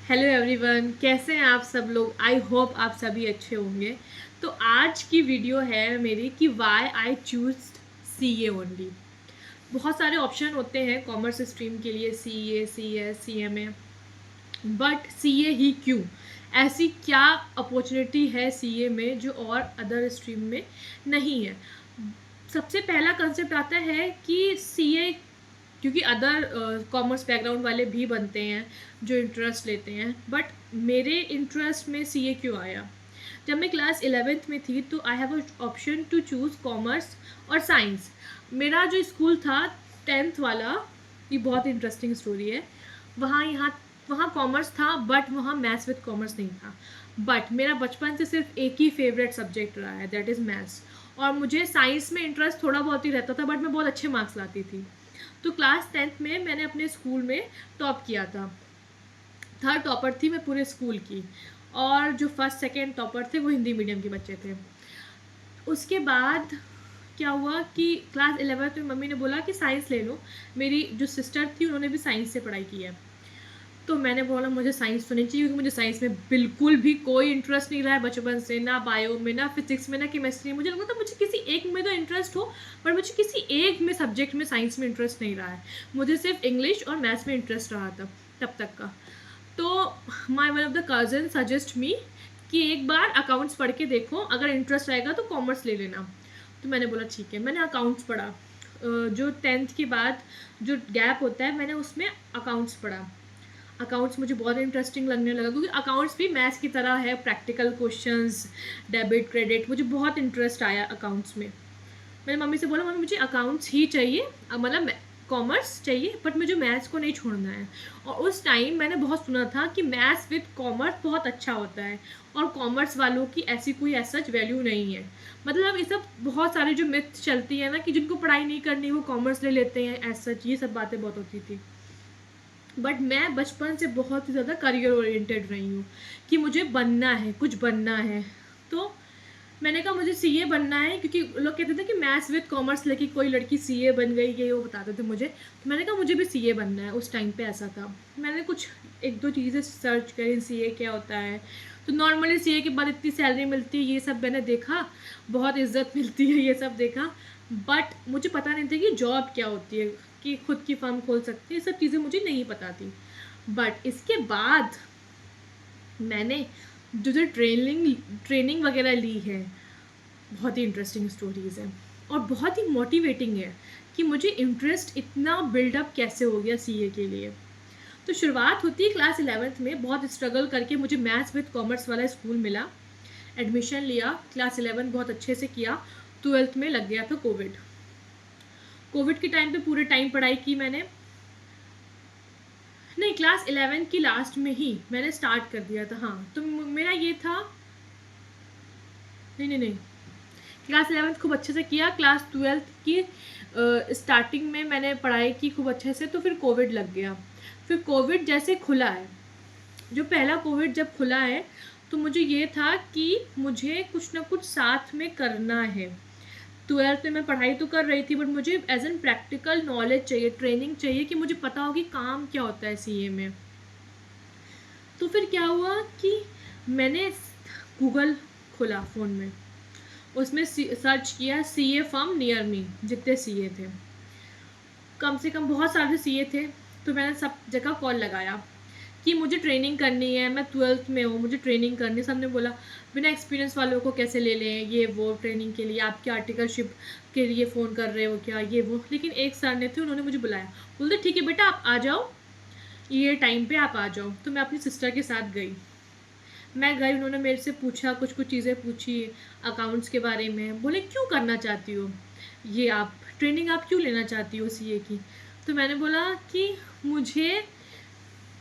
Hello everyone, कैसे हैं आप सब लोग। आई होप आप सभी अच्छे होंगे। तो आज की वीडियो है मेरी कि why I choose CA only. बहुत सारे ऑप्शन होते हैं कॉमर्स स्ट्रीम के लिए, CA, CS, CMA, but CA ही क्यों? ऐसी क्या अपॉर्चुनिटी है सीए में जो और अदर स्ट्रीम में नहीं है? सबसे पहला कंसेप्ट आता है कि सीए, क्योंकि अदर कॉमर्स बैकग्राउंड वाले भी बनते हैं जो इंटरेस्ट लेते हैं, बट मेरे इंटरेस्ट में सीए क्यों आया? जब मैं क्लास 11th में थी तो I have option to choose commerce और साइंस। मेरा जो स्कूल था 10th वाला, ये बहुत इंटरेस्टिंग स्टोरी है। वहाँ कॉमर्स था, बट वहाँ मैथ्स विद कॉमर्स नहीं था। बट मेरा बचपन से सिर्फ एक ही फेवरेट सब्जेक्ट रहा है, दैट इज़ मैथ्स। और मुझे साइंस में इंटरेस्ट थोड़ा बहुत ही रहता था, बट मैं बहुत अच्छे मार्क्स लाती थी। तो क्लास 10th में मैंने अपने स्कूल में टॉप किया था। थर्ड टॉपर थी मैं पूरे स्कूल की, और जो फर्स्ट सेकेंड टॉपर थे वो हिंदी मीडियम के बच्चे थे। उसके बाद क्या हुआ कि क्लास 11th में मम्मी ने बोला कि साइंस ले लो। मेरी जो सिस्टर थी उन्होंने भी साइंस से पढ़ाई की है, तो मैंने बोला मुझे साइंस तो नहीं चाहिए, क्योंकि मुझे साइंस में बिल्कुल भी कोई इंटरेस्ट नहीं रहा है बचपन से, ना बायो में, ना फिजिक्स में, ना केमिस्ट्री में। मुझे लगता था मुझे किसी एक में तो इंटरेस्ट हो, पर मुझे किसी एक में सब्जेक्ट में साइंस में इंटरेस्ट नहीं रहा है। मुझे सिर्फ इंग्लिश और मैथ्स में इंटरेस्ट रहा था तब तक का। तो my one of the cousin suggest me कि एक बार अकाउंट्स पढ़ के देखो, अगर इंटरेस्ट रहेगा तो कॉमर्स ले लेना। तो मैंने बोला ठीक है। मैंने अकाउंट्स पढ़ा। जो 10th के बाद जो गैप होता है, मैंने उसमें अकाउंट्स पढ़ा। अकाउंट्स मुझे बहुत इंटरेस्टिंग लगने लगा, क्योंकि अकाउंट्स भी मैथ्स की तरह है, प्रैक्टिकल क्वेश्चंस, डेबिट क्रेडिट। मुझे बहुत इंटरेस्ट आया अकाउंट्स में। मैंने मम्मी से बोला मम्मी मुझे अकाउंट्स ही चाहिए, मतलब कॉमर्स चाहिए, बट मुझे मैथ्स को नहीं छोड़ना है। और उस टाइम मैंने बहुत सुना था कि मैथ्स विद कॉमर्स बहुत अच्छा होता है, और कॉमर्स वालों की ऐसी कोई सच वैल्यू नहीं है। मतलब ये सब बहुत सारे जो मिथ चलती है ना, कि जिनको पढ़ाई नहीं करनी वो कॉमर्स ले लेते हैं, एज सच ये सब बातें बहुत होती थी। बट मैं बचपन से बहुत ही ज़्यादा करियर ओरिएंटेड रही हूँ कि मुझे बनना है, कुछ बनना है। तो मैंने कहा मुझे सीए बनना है, क्योंकि लोग कहते थे कि मैथ्स विद कॉमर्स लेके कोई लड़की सीए बन गई, ये वो बताते थे मुझे। तो मैंने कहा मुझे भी सीए बनना है। उस टाइम पे ऐसा था। मैंने कुछ एक दो चीज़ें सर्च करी, सीए क्या होता है। तो नॉर्मली सीए के बाद इतनी सैलरी मिलती है, ये सब मैंने देखा, बहुत इज्जत मिलती है, ये सब देखा। बट मुझे पता नहीं था कि जॉब क्या होती है, कि खुद की फर्म खोल सकती है, ये सब चीज़ें मुझे नहीं पता थी। बट इसके बाद मैंने जो ट्रेनिंग वगैरह ली है, बहुत ही इंटरेस्टिंग स्टोरीज़ हैं और बहुत ही मोटिवेटिंग है कि मुझे इंटरेस्ट इतना बिल्डअप कैसे हो गया सीए के लिए। तो शुरुआत होती है क्लास 11th में। बहुत स्ट्रगल करके मुझे मैथ्स विद कॉमर्स वाला स्कूल मिला, एडमिशन लिया, क्लास 11 बहुत अच्छे से किया। 12th में लग गया था कोविड। कोविड के टाइम पे पूरे टाइम पढ़ाई की मैंने। नहीं, क्लास 11 की लास्ट में ही मैंने स्टार्ट कर दिया था। हाँ, तो मेरा ये था, नहीं, क्लास 11th खूब अच्छे से किया। क्लास 12th की स्टार्टिंग में मैंने पढ़ाई की खूब अच्छे से, तो फिर कोविड लग गया। फिर कोविड जैसे खुला है, जो पहला कोविड जब खुला है, तो मुझे ये था कि मुझे कुछ ना कुछ साथ में करना है। 12th में मैं पढ़ाई तो कर रही थी, बट मुझे एज एन प्रैक्टिकल नॉलेज चाहिए, ट्रेनिंग चाहिए, कि मुझे पता हो कि काम क्या होता है सीए में। तो फिर क्या हुआ कि मैंने गूगल खोला फ़ोन में, उसमें सर्च किया सीए फर्म नियर मी, जितने सीए थे, कम से कम बहुत सारे सीए थे। तो मैंने सब जगह कॉल लगाया कि मुझे ट्रेनिंग करनी है, मैं 12th में हूँ, मुझे ट्रेनिंग करनी है। सबने बोला बिना एक्सपीरियंस वालों को कैसे ले लें, ये वो ट्रेनिंग के लिए, आपके आर्टिकलशिप के लिए फ़ोन कर रहे हो क्या, ये वो। लेकिन एक सर ने थे, उन्होंने मुझे बुलाया, बोलते ठीक है बेटा आप आ जाओ, ये टाइम पे आप आ जाओ। तो मैं अपनी सिस्टर के साथ गई। मैं गई, उन्होंने मेरे से पूछा, कुछ कुछ चीज़ें पूछी अकाउंट्स के बारे में। बोले क्यों करना चाहती हो ये, आप ट्रेनिंग आप क्यों लेना चाहती हो सीए की? तो मैंने बोला कि मुझे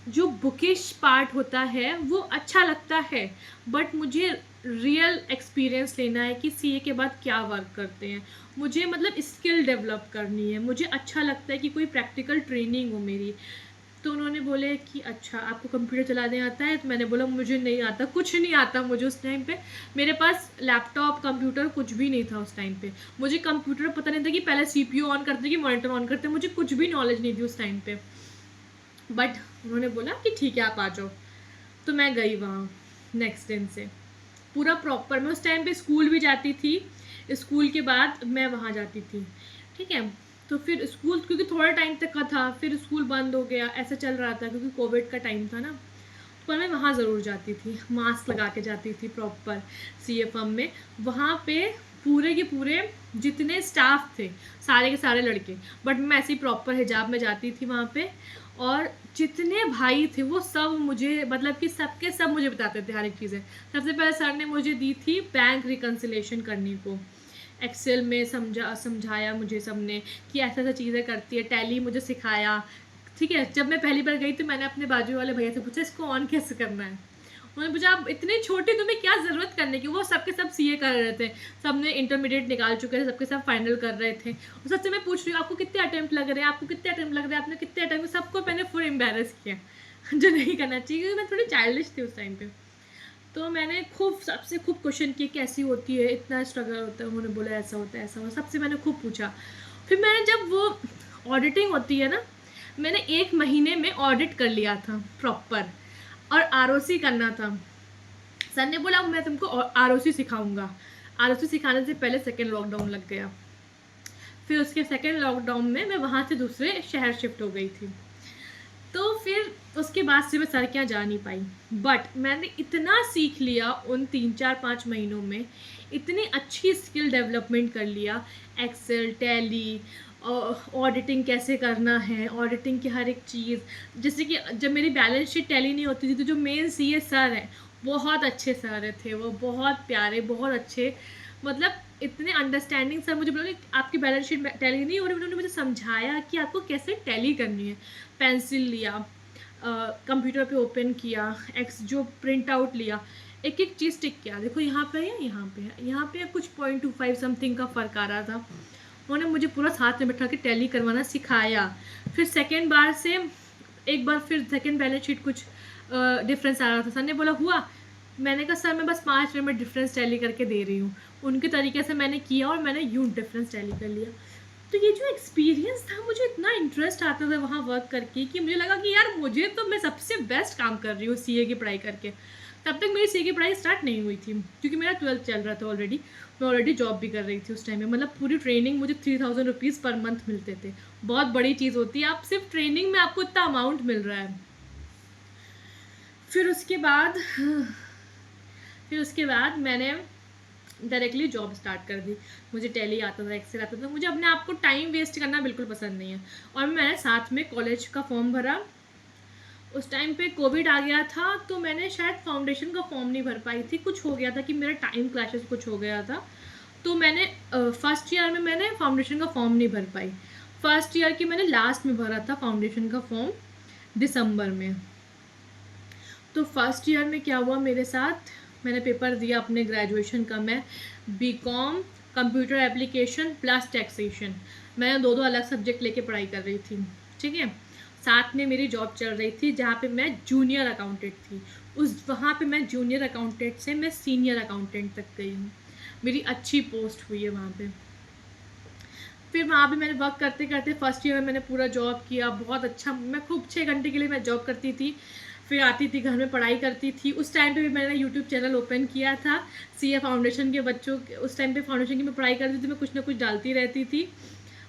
जो बुकिश पार्ट होता है वो अच्छा लगता है, बट मुझे रियल एक्सपीरियंस लेना है कि सीए के बाद क्या वर्क करते हैं। मुझे मतलब स्किल डेवलप करनी है, मुझे अच्छा लगता है कि कोई प्रैक्टिकल ट्रेनिंग हो मेरी। तो उन्होंने बोले कि अच्छा आपको कंप्यूटर चलाने आता है? तो मैंने बोला मुझे नहीं आता, कुछ नहीं आता मुझे। उस टाइम पे मेरे पास लैपटॉप कंप्यूटर कुछ भी नहीं था उस टाइम पे। मुझे कंप्यूटर पता नहीं था कि पहले सीपीयू ऑन करते कि मॉनिटर ऑन करते, मुझे कुछ भी नॉलेज नहीं थी उस टाइम पे। बट उन्होंने बोला कि ठीक है आप आ जाओ। तो मैं गई वहाँ नेक्स्ट दिन से पूरा प्रॉपर। मैं उस टाइम पे स्कूल भी जाती थी, स्कूल के बाद मैं वहाँ जाती थी, ठीक है। तो फिर स्कूल क्योंकि थोड़ा टाइम तक का था, फिर स्कूल बंद हो गया, ऐसा चल रहा था क्योंकि कोविड का टाइम था ना। पर मैं वहाँ ज़रूर जाती थी, मास्क लगा के जाती थी प्रॉपर सीए फर्म में। वहाँ पे पूरे के पूरे जितने स्टाफ थे सारे के सारे लड़के, बट मैं ऐसे ही प्रॉपर हिजाब में जाती थी वहाँ पे। और जितने भाई थे वो सब मुझे, मतलब कि सबके सब मुझे बताते थे हर एक चीज़ें। सबसे पहले सर ने मुझे दी थी बैंक रिकन्सिलेशन करने को, एक्सेल में समझाया मुझे सबने कि ऐसा ऐसा चीज़ें करती है। टैली मुझे सिखाया, ठीक है। जब मैं पहली बार गई तो मैंने अपने बाजू वाले भैया से पूछा इसको ऑन कैसे करना है। उन्होंने पूछा आप इतनी छोटी, तुम्हें क्या ज़रूरत करने की। वो सबके सब सीए कर रहे थे, सबने इंटरमीडिएट निकाल चुके थे, सबके सब फाइनल कर रहे थे। और सबसे मैं पूछ रही हूँ आपको कितने अटैम्प्ट लग रहे हैं, आपको कितने अटैम्प्ट लग रहे हैं, आपने कितने अटैम्प्ट, सबको मैंने फुल एम्बेरस किया जो नहीं करना चाहिए, क्योंकि मैं थोड़ी चाइल्डिश थी उस टाइम पे। तो मैंने खूब सबसे खूब क्वेश्चन किए कैसी होती है, इतना स्ट्रगल होता है। उन्होंने बोला ऐसा होता है, ऐसा होता है, सबसे मैंने खूब पूछा। फिर मैंने जब वो ऑडिटिंग होती है ना, मैंने 1 महीने में ऑडिट कर लिया था प्रॉपर, और आरओसी करना था। सर ने बोला मैं तुमको आरओसी सिखाऊंगा। आरओसी सिखाने से पहले सेकेंड लॉकडाउन लग गया। फिर उसके सेकेंड लॉकडाउन में मैं वहाँ से दूसरे शहर शिफ्ट हो गई थी। तो फिर उसके बाद से मैं सर के यहाँ जा नहीं पाई। बट मैंने इतना सीख लिया उन 3-4-5 महीनों में, इतनी अच्छी स्किल डेवलपमेंट कर लिया। एक्सेल, टैली, ऑडिटिंग कैसे करना है, ऑडिटिंग की हर एक चीज़। जैसे कि जब मेरी बैलेंस शीट टैली नहीं होती थी तो जो मेन सीए सर हैं, बहुत अच्छे सर थे वो, बहुत प्यारे, बहुत अच्छे, मतलब इतने अंडरस्टैंडिंग सर। मुझे बोला आपकी बैलेंस शीट टैली नहीं हो रही, उन्होंने मुझे समझाया कि आपको कैसे टैली करनी है। पेंसिल लिया, कंप्यूटर पे ओपन किया, एक्स जो प्रिंट आउट लिया, एक एक चीज़ टिक किया, देखो यहाँ पे है, यहाँ पे है, यहाँ पे कुछ 0.25 समथिंग का फ़र्क आ रहा था। उन्होंने मुझे पूरा साथ में बैठा के टैली करवाना सिखाया। फिर सेकेंड बार से एक बार फिर सेकेंड बैलेंस शीट कुछ डिफरेंस आ रहा था। सर ने बोला हुआ, मैंने कहा सर मैं बस 5 मिनट में डिफरेंस टैली करके दे रही हूँ। उनके तरीके से मैंने किया और मैंने यूँ डिफरेंस टैली कर लिया। तो ये जो एक्सपीरियंस था, मुझे इतना इंटरेस्ट आता था वहाँ वर्क करके कि मुझे लगा कि यार मुझे तो, मैं सबसे बेस्ट काम कर रही हूँ सीए की पढ़ाई करके। तब तक मेरी सीए की पढ़ाई स्टार्ट नहीं हुई थी क्योंकि मेरा 12th चल रहा था ऑलरेडी। मैं ऑलरेडी जॉब भी कर रही थी उस टाइम में, मतलब पूरी ट्रेनिंग मुझे 3000 रुपीज़ पर मंथ मिलते थे। बहुत बड़ी चीज़ होती है, आप सिर्फ ट्रेनिंग में आपको इतना अमाउंट मिल रहा है। फिर उसके बाद मैंने डायरेक्टली जॉब स्टार्ट कर दी। मुझे टैली आता था, एक्सेल आता था, मुझे अपने आप को टाइम वेस्ट करना बिल्कुल पसंद नहीं है। और मैंने साथ में कॉलेज का फॉर्म भरा। उस टाइम पे कोविड आ गया था तो मैंने शायद फाउंडेशन का फॉर्म नहीं भर पाई थी, कुछ हो गया था कि मेरा टाइम क्लैशेस कुछ हो गया था। तो मैंने फर्स्ट ईयर में मैंने फाउंडेशन का फॉर्म नहीं भर पाई। फर्स्ट ईयर की मैंने लास्ट में भरा था फाउंडेशन का फॉर्म, दिसंबर में। तो फर्स्ट ईयर में क्या हुआ मेरे साथ, मैंने पेपर दिया अपने ग्रेजुएशन का। मैं BCom computer application plus taxation, मैं दो अलग सब्जेक्ट लेके पढ़ाई कर रही थी, ठीक है। साथ में मेरी जॉब चल रही थी जहाँ पे मैं जूनियर अकाउंटेंट थी। वहाँ पे मैं जूनियर अकाउंटेंट से मैं सीनियर अकाउंटेंट तक गई हूँ, मेरी अच्छी पोस्ट हुई है वहाँ पे। फिर वहाँ पे मैंने वर्क करते करते फर्स्ट ईयर में मैंने पूरा जॉब किया, बहुत अच्छा। मैं खूब 6 घंटे के लिए मैं जॉब करती थी, फिर आती थी घर में पढ़ाई करती थी। उस टाइम पे भी मैंने यूट्यूब चैनल ओपन किया था सीए फाउंडेशन के बच्चों के। उस टाइम पे फाउंडेशन की मैं पढ़ाई करती थी, मैं कुछ ना कुछ डालती रहती थी।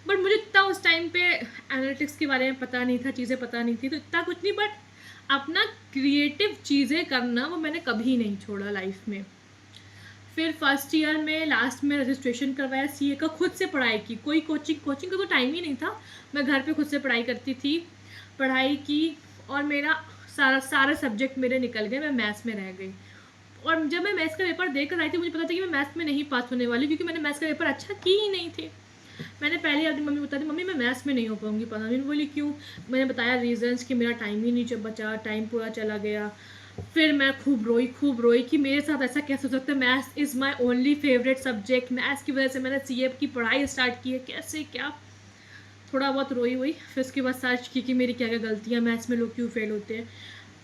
बट मुझे इतना उस टाइम पे एनालिटिक्स के बारे में पता नहीं था, चीज़ें पता नहीं थी, तो इतना कुछ नहीं। बट अपना क्रिएटिव चीज़ें करना वो मैंने कभी नहीं छोड़ा लाइफ में। फिर फर्स्ट ईयर में लास्ट में रजिस्ट्रेशन करवाया सीए का, खुद से पढ़ाई की, कोई कोचिंग का तो टाइम ही नहीं था। मैं घर पे खुद से पढ़ाई करती थी, पढ़ाई की, और मेरा सारे सब्जेक्ट मेरे निकल गए, मैं मैथ्स में रह गई। और जब मैं मैथ्स का पेपर देकर आई थी मुझे पता था कि मैं मैथ्स में नहीं पास होने वाली, क्योंकि मैंने मैथ्स का पेपर अच्छा की ही नहीं थे। मैंने पहले अपनी मम्मी बता दी, मम्मी मैं मैथ्स में नहीं हो पाऊँगी पास। मम्मी बोली क्यों? मैंने बताया रीजंस कि मेरा टाइम ही नहीं बचा, टाइम पूरा चला गया। फिर मैं खूब रोई कि मेरे साथ ऐसा कैसे हो सकता है, maths is my only favourite subject, maths की वजह से मैंने सीए की पढ़ाई स्टार्ट की है, कैसे क्या। थोड़ा बहुत रोई। फिर उसके बाद सर्च की कि मेरी क्या क्या गलतियाँ, मैथ्स में लोग क्यों फेल होते हैं।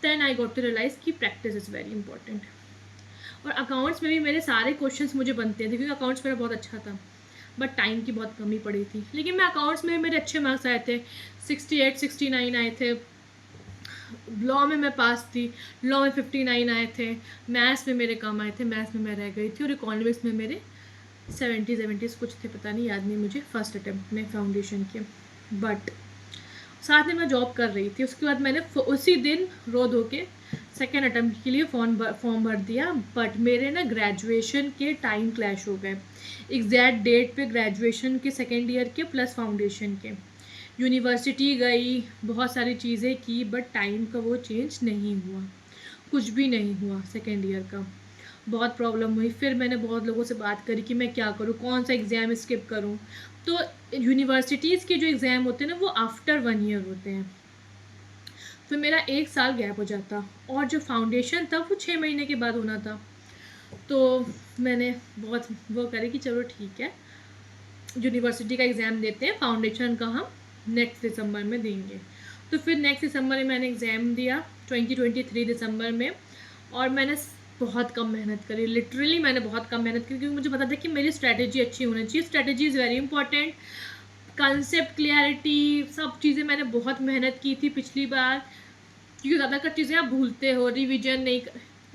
Then I got to realise कि प्रैक्टिस इज़ वेरी इंपॉर्टेंट। और अकाउंट्स में भी मेरे सारे क्वेश्चंस मुझे बनते हैं क्योंकि अकाउंट्स मेरा बहुत अच्छा था, बट टाइम की बहुत कमी पड़ी थी। लेकिन मैं अकाउंट्स में मेरे अच्छे मार्क्स आए थे, 68-69 आए थे। लॉ में मैं पास थी, लॉ में 59 आए थे, मैथ्स में मेरे कम आए थे, मैथ्स में मैं रह गई थी, और इकोनॉमिक्स में मेरे 70 कुछ थे, पता नहीं, याद नहीं मुझे, फर्स्ट अटैम्प्ट में फाउंडेशन के। बट साथ में मैं जॉब कर रही थी। उसके बाद मैंने उसी दिन रो धो के सेकेंड अटैम्प्ट के लिए फॉर्म भर दिया। बट मेरे ना ग्रेजुएशन के टाइम क्लैश हो गए, एग्जैक्ट डेट पे ग्रेजुएशन के सेकेंड ईयर के प्लस फाउंडेशन के। यूनिवर्सिटी गई, बहुत सारी चीज़ें की, बट टाइम का वो चेंज नहीं हुआ, कुछ भी नहीं हुआ सेकेंड ईयर का। बहुत प्रॉब्लम हुई। फिर मैंने बहुत लोगों से बात करी कि मैं क्या करूँ, कौन सा एग्ज़ाम स्किप करूँ। तो यूनिवर्सिटीज़ के जो एग्ज़ाम होते हैं ना, वो आफ्टर 1 ईयर होते हैं। फिर मेरा 1 साल गैप हो जाता, और जो फाउंडेशन था वो 6 महीने के बाद होना था। तो मैंने बहुत वो करी कि चलो ठीक है, यूनिवर्सिटी का एग्ज़ाम देते हैं, फाउंडेशन का हम नेक्स्ट दिसंबर में देंगे। तो फिर नेक्स्ट दिसंबर में मैंने एग्ज़ाम दिया 2023 दिसंबर में। और मैंने बहुत कम मेहनत करी, लिटरली मैंने बहुत कम मेहनत करी, क्योंकि मुझे पता था कि मेरी स्ट्रैटेजी अच्छी होनी चाहिए। Strategy is very important, concept clarity, सब चीज़ें मैंने बहुत मेहनत की थी पिछली बार, क्योंकि ज़्यादातर चीज़ें आप भूलते हो, रिविजन नहीं,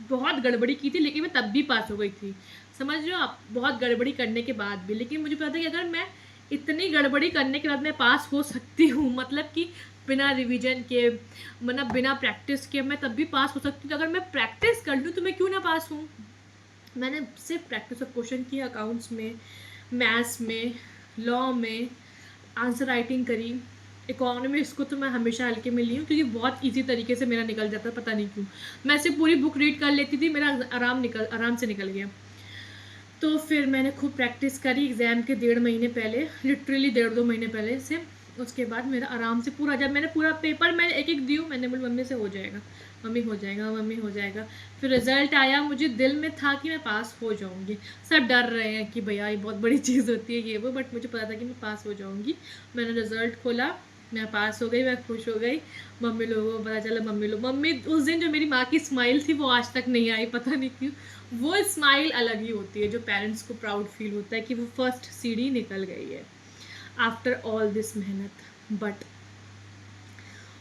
बहुत गड़बड़ी की थी, लेकिन मैं तब भी पास हो गई थी। समझ रहे हो आप, बहुत गड़बड़ी करने के बाद भी। लेकिन मुझे पता था कि अगर मैं इतनी गड़बड़ी करने के बाद मैं पास हो सकती हूँ, मतलब कि बिना रिवीजन के, मतलब बिना प्रैक्टिस के, मैं तब भी पास हो सकती हूँ। तो अगर मैं प्रैक्टिस कर लूँ तो मैं क्यों ना पास हूँ। मैंने सिर्फ प्रैक्टिस ऑफ क्वेश्चन की, अकाउंट्स में, मैथ्स में, लॉ में, आंसर राइटिंग करी। इकोनॉमिक्स को तो मैं हमेशा हल्के में ली हूँ, क्योंकि बहुत इजी तरीके से मेरा निकल जाता है, पता नहीं क्यों। मैं सिर्फ पूरी बुक रीड कर लेती थी, मेरा आराम से निकल गया। तो फिर मैंने खूब प्रैक्टिस करी एग्ज़ाम के 1.5 महीने पहले, लिटरली 1.5-2 महीने पहले से। उसके बाद मेरा आराम से पूरा, जब मैंने पूरा पेपर मैंने एक दी हूँ, मैंने बोली मम्मी से हो जाएगा, मम्मी हो जाएगा, मम्मी हो जाएगा। फिर रिज़ल्ट आया, मुझे दिल में था कि मैं पास हो जाऊँगी। सब डर रहे हैं कि भैया ये बहुत बड़ी चीज़ होती है ये वो, बट मुझे पता था कि मैं पास हो जाऊँगी। मैंने रिज़ल्ट खोला, मैं पास हो गई, मैं खुश हो गई। मम्मी लोगों को पता चला, मम्मी उस दिन जो मेरी माँ की स्माइल थी वो आज तक नहीं आई, पता नहीं क्यों। वो स्माइल अलग ही होती है, जो पेरेंट्स को प्राउड फील होता है कि वो फर्स्ट सीढ़ी निकल गई है आफ्टर ऑल दिस मेहनत। बट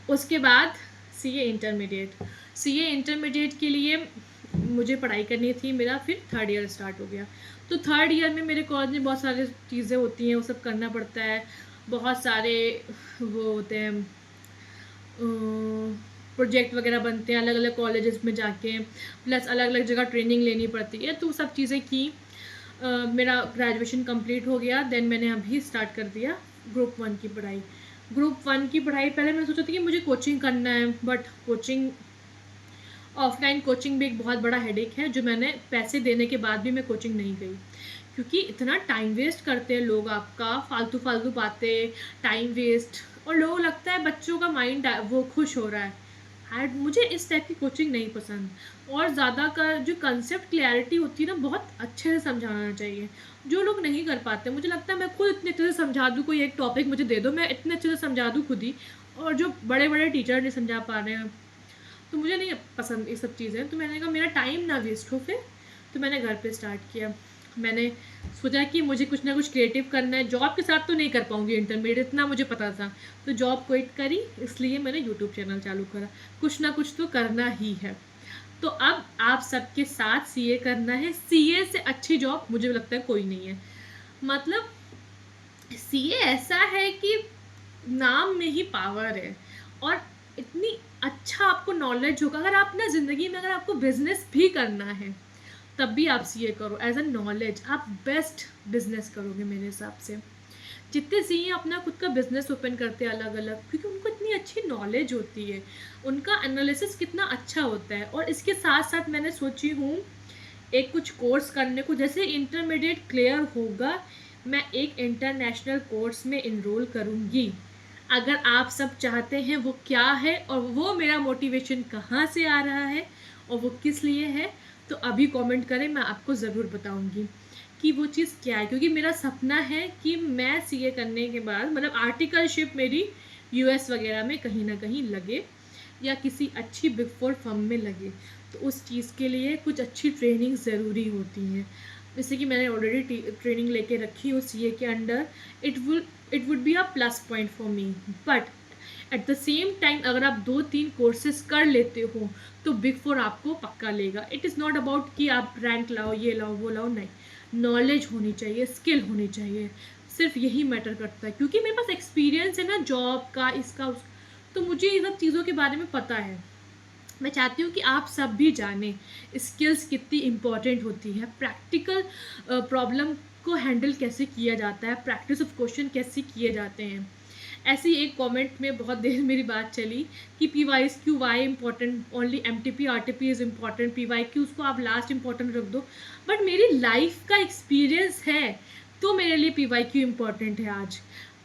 उसके बाद सीए इंटरमीडिएट के लिए मुझे पढ़ाई करनी थी, मेरा फिर 3rd ईयर स्टार्ट हो गया। तो 3rd ईयर में मेरे कॉलेज में बहुत सारी चीज़ें होती हैं, वो सब करना पड़ता है। बहुत सारे वो होते हैं, प्रोजेक्ट वगैरह बनते हैं अलग अलग कॉलेजेस में जाके, प्लस अलग अलग जगह ट्रेनिंग लेनी पड़ती है। तो सब चीज़ें की। मेरा ग्रेजुएशन कंप्लीट हो गया। देन मैंने अभी स्टार्ट कर दिया ग्रुप 1 की पढ़ाई। ग्रुप 1 की पढ़ाई पहले मैं सोचा था कि मुझे कोचिंग करना है, बट कोचिंग, ऑफलाइन कोचिंग भी एक बहुत बड़ा हेडेक है, जो मैंने पैसे देने के बाद भी मैं कोचिंग नहीं गई, क्योंकि इतना टाइम वेस्ट करते हैं लोग आपका, फालतू फालतू बातें, टाइम वेस्ट। और लोगों को लगता है बच्चों का माइंड वो खुश हो रहा है। मुझे इस टाइप की कोचिंग नहीं पसंद। और ज़्यादा का जो कंसेप्ट क्लैरिटी होती है ना, बहुत अच्छे से समझाना चाहिए, जो लोग नहीं कर पाते। मुझे लगता है मैं खुद इतने अच्छे से समझा दूँ, कोई एक टॉपिक मुझे दे दो, मैं इतने अच्छे से समझा दूँ खुद ही, और जो बड़े बड़े टीचर नहीं समझा पा रहे हैं, तो मुझे नहीं पसंद ये सब चीज़ें। तो मैंने कहा मेरा टाइम ना वेस्ट हो फिर, तो मैंने घर पे स्टार्ट किया। मैंने सोचा कि मुझे कुछ ना कुछ क्रिएटिव करना है, जॉब के साथ तो नहीं कर पाऊँगी इंटरमीडिएट, इतना मुझे पता था। तो जॉब क्विट करी, इसलिए मैंने यूट्यूब चैनल चालू करा। कुछ ना कुछ तो करना ही है। तो अब आप सबके साथ सीए करना है। सीए से अच्छी जॉब मुझे लगता है कोई नहीं है। मतलब सीए ऐसा है कि नाम में ही पावर है, और इतनी अच्छा आपको नॉलेज होगा। अगर आप ना ज़िंदगी में, अगर आपको बिजनेस भी करना है, तब भी आप सीए करो। एज अ नॉलेज आप बेस्ट बिजनेस करोगे मेरे हिसाब से। जितने सीए अपना खुद का बिजनेस ओपन करते हैं अलग अलग, क्योंकि उनको इतनी अच्छी नॉलेज होती है, उनका एनालिसिस कितना अच्छा होता है। और इसके साथ साथ मैंने सोची हूँ एक कुछ कोर्स करने को। जैसे इंटरमीडिएट क्लियर होगा, मैं एक इंटरनेशनल कोर्स में इनरोल करूँगी। अगर आप सब चाहते हैं वो क्या है, और वो मेरा मोटिवेशन कहाँ से आ रहा है, और वो किस लिए है, तो अभी कमेंट करें, मैं आपको ज़रूर बताऊँगी कि वो चीज़ क्या है। क्योंकि मेरा सपना है कि मैं सीए करने के बाद, मतलब आर्टिकलशिप मेरी यूएस वगैरह में कहीं ना कहीं लगे, या किसी अच्छी बिग 4 फर्म में लगे। तो उस चीज़ के लिए कुछ अच्छी ट्रेनिंग ज़रूरी होती है। जैसे कि मैंने ऑलरेडी ट्रेनिंग लेके रखी हो सीए के under, it would be a plus point for me. But at the same time अगर आप 2-3 कोर्सेज कर लेते हो तो बिग फोर आपको पक्का लेगा. इट इज़ नॉट अबाउट कि आप रैंक लाओ, ये लाओ, वो लाओ, नहीं. नॉलेज होनी चाहिए, स्किल होनी चाहिए, सिर्फ यही मैटर करता है. क्योंकि मेरे पास एक्सपीरियंस है ना जॉब का, इसका तो मुझे इन सब चीज़ों के बारे में पता है. मैं चाहती हूँ कि आप सब भी जानें स्किल्स कितनी इम्पॉर्टेंट होती है, प्रैक्टिकल प्रॉब्लम को हैंडल कैसे किया जाता है, प्रैक्टिस ऑफ क्वेश्चन कैसे किए जाते हैं. ऐसी एक कमेंट में बहुत देर मेरी बात चली कि P Y Q why important, only M T P R T P is important, P Y Q उसको आप लास्ट इंपॉर्टेंट रख दो. बट मेरी लाइफ का एक्सपीरियंस है तो मेरे लिए पी वाई क्यू इम्पॉर्टेंट है. आज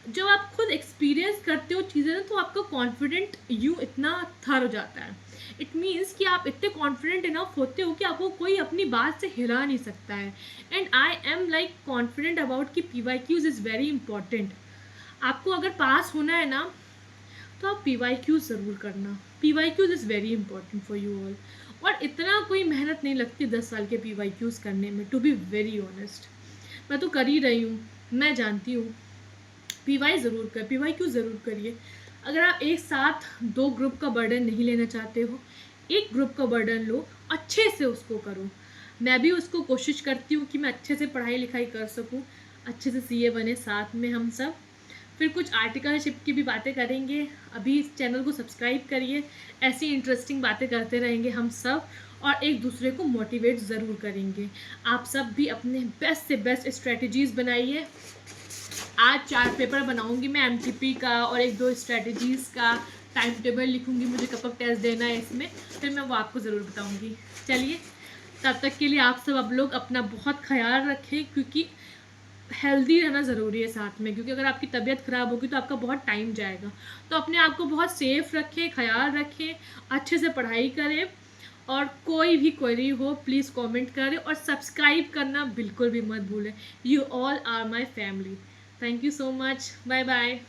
जब आप खुद एक्सपीरियंस करते हो चीज़ें ना तो आपका कॉन्फिडेंट यूँ इतना थर हो जाता है. इट मीन्स कि आप इतने कॉन्फिडेंट इनफ होते हो कि आपको कोई अपनी बात से हिला नहीं सकता है. And I am like confident about कि P Y Qs is very important. आपको अगर पास होना है ना तो आप पी वाई क्यूज़ ज़रूर करना. P Y Qs is very important for you all. और इतना कोई मेहनत नहीं लगती 10 साल के पी वाई क्यूज़ करने में, टू बी वेरी ऑनेस्ट. मैं तो कर ही रही हूँ, मैं जानती हूँ. पी वाई ज़रूर कर, पी वाई क्यू ज़रूर करिए. अगर आप एक साथ 2 ग्रुप का बर्डन नहीं लेना चाहते हो, एक ग्रुप का बर्डन लो, अच्छे से उसको करो. मैं भी उसको कोशिश करती हूँ कि मैं अच्छे से पढ़ाई लिखाई कर सकूँ, अच्छे से सीए बने साथ में हम सब. फिर कुछ आर्टिकलशिप की भी बातें करेंगे. अभी इस चैनल को सब्सक्राइब करिए, ऐसी इंटरेस्टिंग बातें करते रहेंगे हम सब और एक दूसरे को मोटिवेट ज़रूर करेंगे. आप सब भी अपने बेस्ट से बेस्ट स्ट्रेटजीज़ बनाइए. आज 4 पेपर बनाऊंगी मैं एमटीपी का और 1-2 स्ट्रेटजीज़ का टाइम टेबल लिखूंगी, मुझे कब कब टेस्ट देना है इसमें, फिर मैं वो आपको ज़रूर बताऊंगी. चलिए, तब तक के लिए आप सब अब लोग अपना बहुत ख्याल रखें, क्योंकि हेल्दी रहना ज़रूरी है साथ में. क्योंकि अगर आपकी तबीयत ख़राब होगी तो आपका बहुत टाइम जाएगा. तो अपने आप को बहुत सेफ रखें, ख्याल रखें, अच्छे से पढ़ाई करें. और कोई भी क्वेरी हो प्लीज़ कमेंट करें और सब्सक्राइब करना बिल्कुल भी मत भूलें. You all are my family. Thank you so much. Bye bye.